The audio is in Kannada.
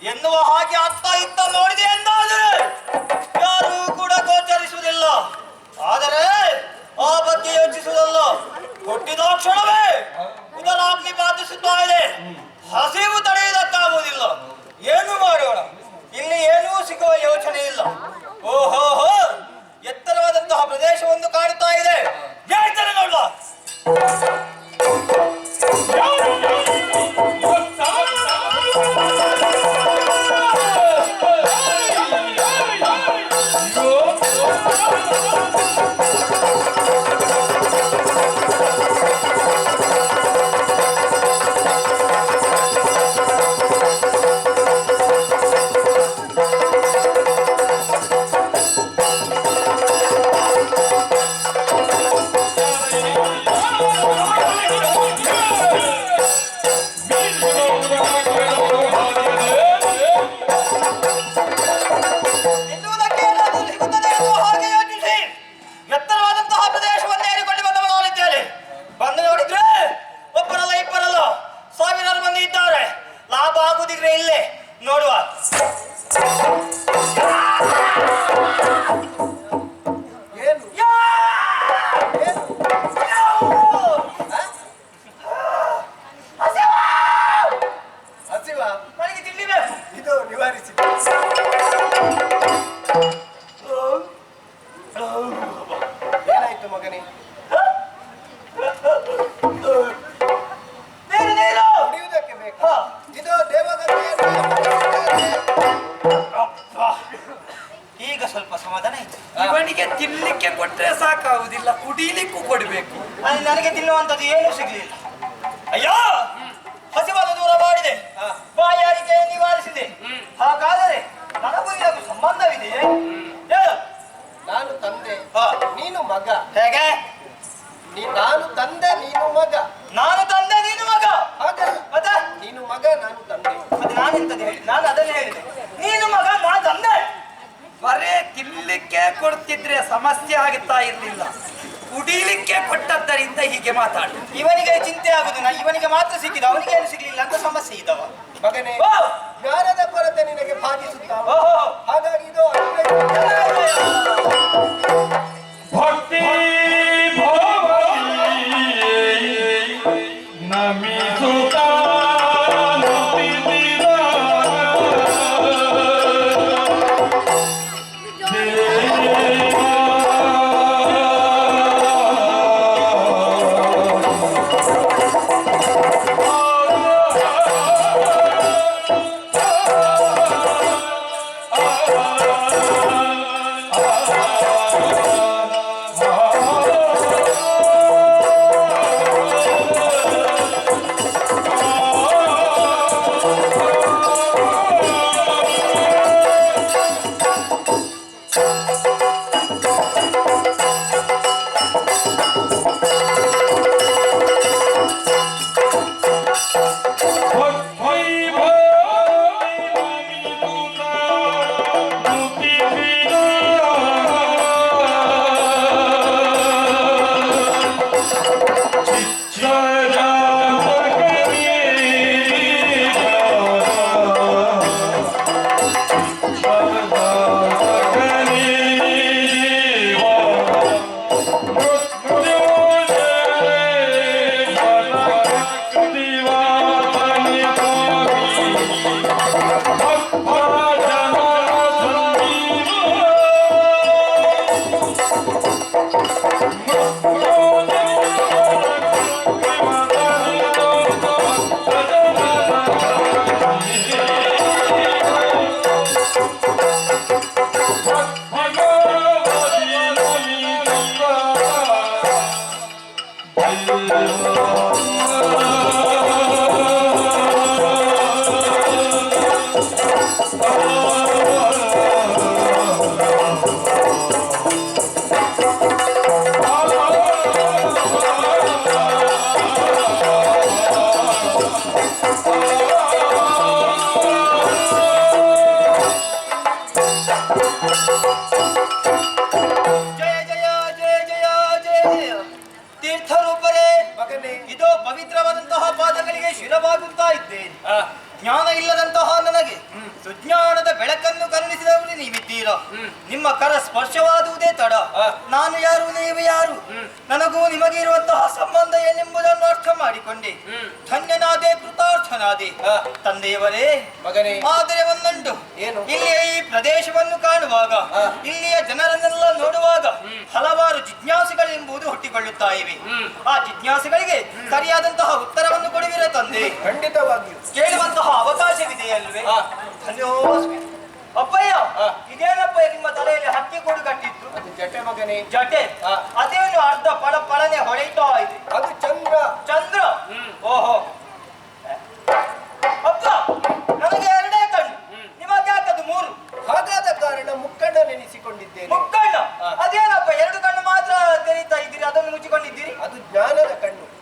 ಎನ್ನುವ ಹಾಗೆ ಅತ್ತ ಇತ್ತ ನೋಡಿದೆ ಎಂದಾದರೆ ಯಾರೂ ಕೂಡ ಗೋಚರಿಸುವುದಿಲ್ಲ. ಆದರೆ ಆ ಬಗ್ಗೆ ಯೋಚಿಸುವುದಲ್ಲ. ಹುಟ್ಟಿದ ಕ್ಷಣವೇ ಉದರಾಗ್ನಿ ಬಾಧಿಸುತ್ತಾ ಇದೆ. ಹಸಿವು ತಡೆಯುವುದಕ್ಕಾಗುವುದಿಲ್ಲ. ಏನು ಮಾಡೋಣ? ಇಲ್ಲಿ ಏನೂ ಸಿಗುವ ಯೋಚನೆ ಇಲ್ಲ. ಓಹೋ, ಎತ್ತರವಾದಂತಹ ಪ್ರದೇಶವೊಂದು ಕಾಣುತ್ತಾ ಇದೆ. ಹೇಳ್ತಾರೆ ನೋಡುವ. ಈಗ ಸ್ವಲ್ಪ ಸಮಾಧಾನ ಆಯ್ತು. ಇವನಿಗೆ ತಿನ್ಲಿಕ್ಕೆ ಕೊಟ್ರೆ ಸಾಕಾಗುದಿಲ್ಲ, ಕುಡಿಲಿಕ್ಕೂ ಕೊಡ್ಬೇಕು. ನನಗೆ ತಿನ್ನುವಂಥದ್ದು ಏನೂ ಸಿಗ್ಲಿಲ್ಲ. ಅಯ್ಯೋ, ಹಸಿವಾದ ದೂರ ಮಾಡಿದೆ, ಬಾಯಾರಿಕೆ ನಿವಾರಿಸಿದೆ. ಹಾಗಾದರೆ ನನಗೂ ಇದಕ್ಕೂ ಸಂಬಂಧವಿದೆಯೇ? ನಾನು ತಂದೆ, ನೀನು ಮಗ. ಹೇಗೆ? ನಾನು ತಂದೆ, ನೀನು ಮಗ. ನಾನು ತಂದೆ, ನೀನು ಮಗ. ಹಾಗಲ್ಲ, ಮತ್ತೆ ನೀನು ಮಗ, ನಾನು ತಂದೆ. ಮತ್ತೆ ನಾನೆಂತದ್ದು ಹೇಳಿ? ನಾನು ಅದನ್ನೇ ಹೇಳಿದೆ. ನೀನು ಮಗ, ನಾನು ತಂದೆ. ಬರೇ ತಿನ್ಲಿಕ್ಕೆ ಕೊಡ್ತಿದ್ರೆ ಸಮಸ್ಯೆ ಆಗುತ್ತಾ ಇರ್ಲಿಲ್ಲ, ಕುಡಿಲಿಕ್ಕೆ ಕೊಟ್ಟದ್ದರಿಂದ ಹೀಗೆ ಮಾತಾಡು. ಇವನಿಗೆ ಚಿಂತೆ ಆಗುದು, ಇವನಿಗೆ ಮಾತ್ರ ಸಿಕ್ಕಿದ, ಅವನಿಗೆ ಏನು ಸಿಗ್ಲಿಲ್ಲ ಅಂತ ಸಮಸ್ಯೆ ಇದ್ದವ. ಮಗನೇ, ಜ್ಞಾನದ ಕೊರತೆ ನಿನಗೆ ಬಾಧಿಸುತ್ತಾವ. ಹಾಗಾಗಿ ಇದು ಭಕ್ತಿ ನಮಿಸುತ್ತಾ ಪವಿತ್ರವಾದಂತಹ ಪಾದಗಳಿಗೆ ಶಿರವಾಗುತ್ತಾ ಇದ್ದೇನೆ. ಜ್ಞಾನ ಇಲ್ಲದಂತಹ ನನಗೆ ಇಲ್ಲ. ನಿಮ್ಮ ಕರ ಸ್ಪರ್ಶವಾದುವುದೇ ತಡ. ನಾನು ಯಾರು, ನೀವು ಯಾರು, ನನಗೂ ನಿಮಗೆ ಇರುವಂತಹ ಸಂಬಂಧ ಏನೆಂಬುದನ್ನು ಅರ್ಥ ಮಾಡಿಕೊಂಡೆ. ಧನ್ಯನಾದೆ, ಕೃತಾರ್ಥನಾದೆ. ತಂದೆಯವರೇ, ಮಗನೇ, ಆದರೆ ಒಂದುಂಟು. ಏನು? ಇಲ್ಲಿಯ ಈ ಪ್ರದೇಶವನ್ನು ಕಾಣುವಾಗ, ಇಲ್ಲಿಯ ಜನರನ್ನೆಲ್ಲ ನೋಡುವಾಗ ಹಲವಾರು ಜಿಜ್ಞಾಸೆಗಳೆಂಬುದು ಹುಟ್ಟಿಕೊಳ್ಳುತ್ತಾ ಇವೆ. ಆ ಜಿಜ್ಞಾಸೆಗಳಿಗೆ ಸರಿಯಾದಂತಹ ಉತ್ತರವನ್ನು ಕೊಡುವಿರ ತಂದೆ? ಖಂಡಿತವಾಗಿಯೂ ಕೇಳುವಂತಹ ಅವಕಾಶವಿದೆಯಲ್ವೇ? ಧನ್ಯೋಸ್ಮಿ. ಅಪ್ಪಯ್ಯ, ಇದೇನಪ್ಪಯ್ಯ ನಿಮ್ಮ ತಲೆಯಲ್ಲಿ ಹಕ್ಕಿ ಕೂಡು ಕಟ್ಟಿದ್ದು? ಅದು ಜಟೆ ಮಗನೇ. ಜಟೆ? ಅದೇನು ಅರ್ಧ ಪಳನೆ ಹೊಳೆಯುತ್ತಾ ಇದೆ? ಅದು ಚಂದ್ರ. ಚಂದ್ರ?